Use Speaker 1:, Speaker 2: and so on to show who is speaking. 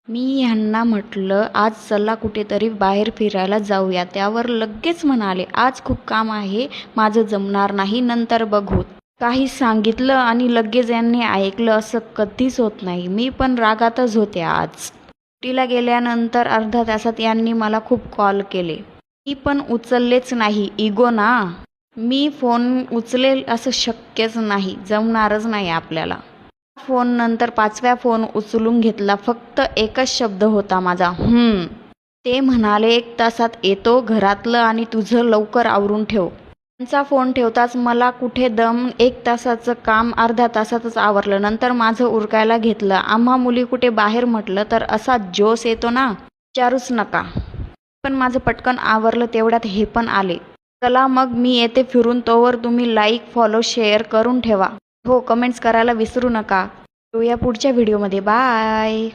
Speaker 1: मी ह्यांना म्हटलं आज चला कुठेतरी बाहेर फिरायला जाऊया. त्यावर लगेच म्हणाले आज खूप काम आहे, माझं जमणार नाही, नंतर बघू. काही सांगितलं आणि लगेच यांनी ऐकलं असं कधीच होत नाही. मी पण रागातच होते आज. सुट्टीला गेल्यानंतर अर्ध्या तासात यांनी मला खूप कॉल केले. मी पण उचललेच नाही. इगो ना. मी फोन उचलेल असं शक्यच नाही, जमणारच नाही आपल्याला. फोन नंतर 5व्या फोन उचलून घेतला. फक्त एकच शब्द होता माझा, ते म्हणाले 1 तासात येतो, घरातलं आणि तुझं लवकर आवरून ठेव. त्यांचा फोन ठेवताच मला कुठे दम. 1 तासाचं काम अर्ध्या तासातच आवरलं. नंतर माझं उरकायला घेतलं. आम्हा मुली कुठे बाहेर म्हटलं तर असा जोश येतो ना, विचारूच नका. पण माझं पटकन आवरलं. तेवढ्यात हे पण आले. चला मग मी येते फिरून, तोवर तुम्ही लाईक फॉलो शेअर करून ठेवा. हो, कमेंट्स करायला विसरू नका. भेटूया पुढच्या व्हिडिओमध्ये. बाय.